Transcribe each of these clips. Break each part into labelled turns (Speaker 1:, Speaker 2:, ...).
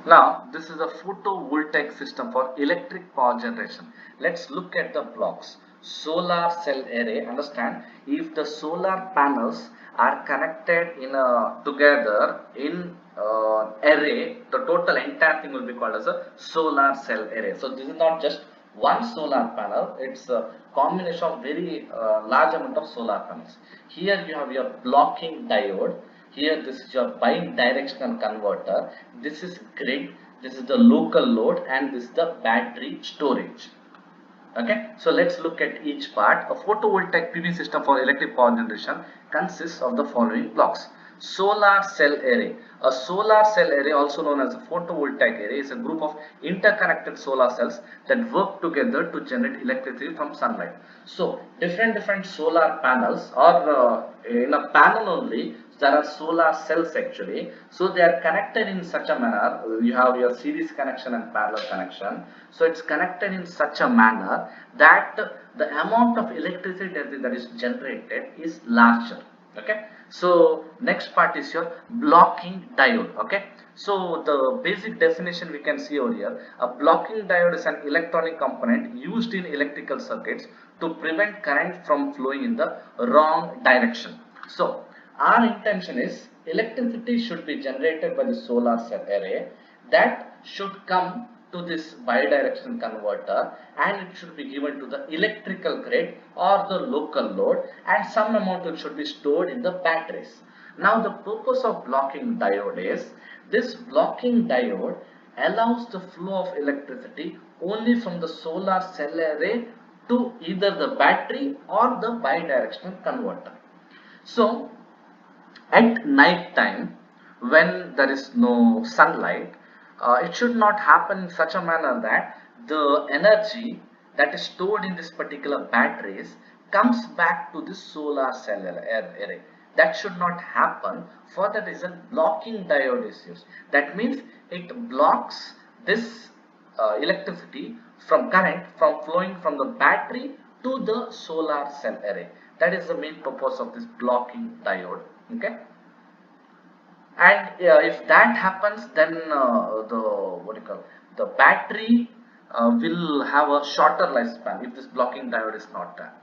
Speaker 1: Now, this is a photovoltaic system for electric power generation. Let's look at the blocks. Solar cell array. Understand, if the solar panels are connected in a together in array, the total entire thing will be called as a solar cell array. So this is not just one solar panel; it's a combination of very large amount of solar panels. Here you have your blocking diode. Here this is your bi-directional converter. This is grid. This is the local load, and this is the battery storage. Okay, so let's look at each part. A photovoltaic PV system for electric power generation consists of the following blocks. Solar cell array. A solar cell array, also known as a photovoltaic array, is a group of interconnected solar cells that work together to generate electricity from sunlight. So different solar panels, or in a panel only there are solar cells actually. So they are connected in such a manner. You have your series connection and parallel connection. So it's connected in such a manner that the amount of electricity that is generated is larger. Okay, so next part is your blocking diode. Okay, so the basic definition we can see over here. A blocking diode is an electronic component used in electrical circuits to prevent current from flowing in the wrong direction. So our intention is electricity should be generated by the solar cell array, that should come to this bidirectional converter, and it should be given to the electrical grid or the local load, and some amount should be stored in the batteries. Now the purpose of blocking diode is, this blocking diode allows the flow of electricity only from the solar cell array to either the battery or the bidirectional converter. So at night time, when there is no sunlight, it should not happen in such a manner that the energy that is stored in this particular batteries comes back to the solar cell array. That should not happen. For that reason, blocking diode is used. That means it blocks this electricity from current from flowing from the battery to the solar cell array. That is the main purpose of this blocking diode. Okay, and if that happens, then the what do you call, the battery will have a shorter lifespan if this blocking diode is not there.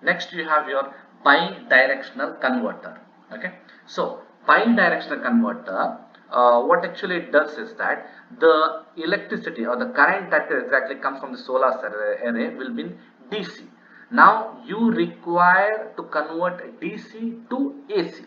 Speaker 1: Next you have your bi-directional converter. Okay, so bi-directional converter, what actually it does is that the electricity or the current that exactly comes from the solar cell array will be in DC. Now you require to convert DC to AC.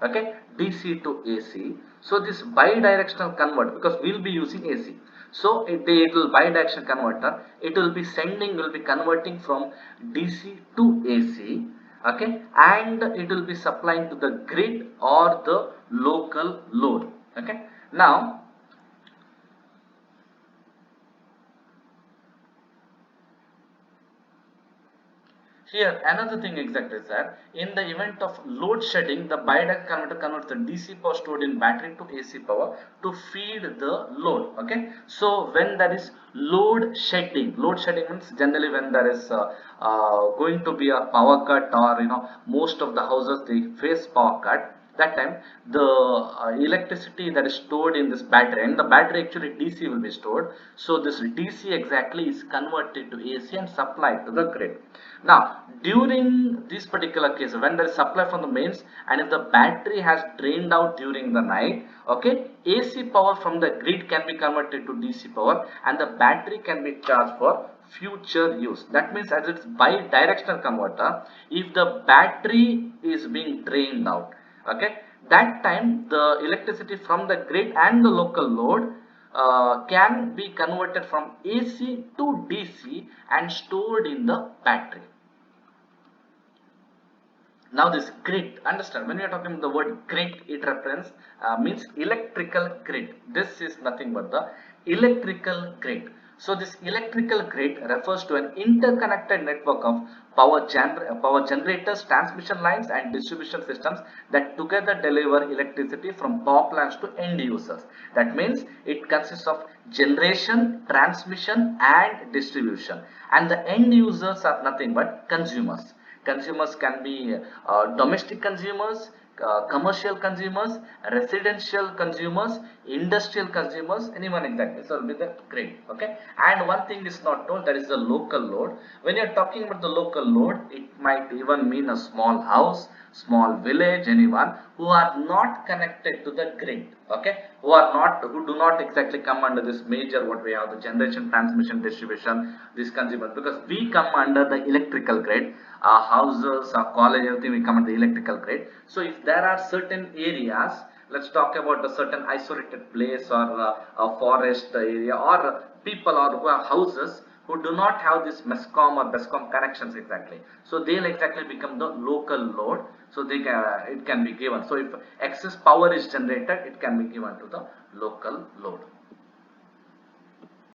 Speaker 1: Okay, DC to AC. So this bi-directional converter, because we'll be using AC, so it will bi-directional converter, it will be sending, will be converting from DC to AC. Okay, and it will be supplying to the grid or the local load. Okay, now here another thing exactly is that in the event of load shedding, the bidirectional converter converts the DC power stored in battery to AC power to feed the load. Okay, so when there is load shedding means generally when there is going to be a power cut, or most of the houses they face power cut. That time the electricity that is stored in this battery, and the battery actually DC will be stored, so this DC exactly is converted to AC and supplied to the grid. Now during this particular case, when there is supply from the mains, and if the battery has drained out during the night, okay, AC power from the grid can be converted to DC power, and the battery can be charged for future use. That means, as it's bi-directional converter, if the battery is being drained out, okay, that time the electricity from the grid and the local load can be converted from AC to DC and stored in the battery. Now this grid, understand, when we are talking about the word grid, it reference means electrical grid. This is nothing but the electrical grid. So this electrical grid refers to an interconnected network of power generators, transmission lines and distribution systems that together deliver electricity from power plants to end users. That means it consists of generation, transmission and distribution, and the end users are nothing but consumers. Consumers can be domestic consumers, commercial consumers, residential consumers, industrial consumers, anyone exactly. So it will be the grid. Okay. And one thing is not told, that is the local load. When you are talking about the local load, it might even mean a small house, small village, anyone who are not connected to the grid. Okay. Who do not exactly come under this major, what we have, the generation, transmission, distribution, these consumers, because we come under the electrical grid. Our houses, our college, everything we come under the electrical grid. So if there are certain areas, let's talk about a certain isolated place or a forest area, or people or who have houses who do not have this MESCOM or BESCOM connections exactly. So they'll exactly become the local load. So it can be given. So if excess power is generated, it can be given to the local load.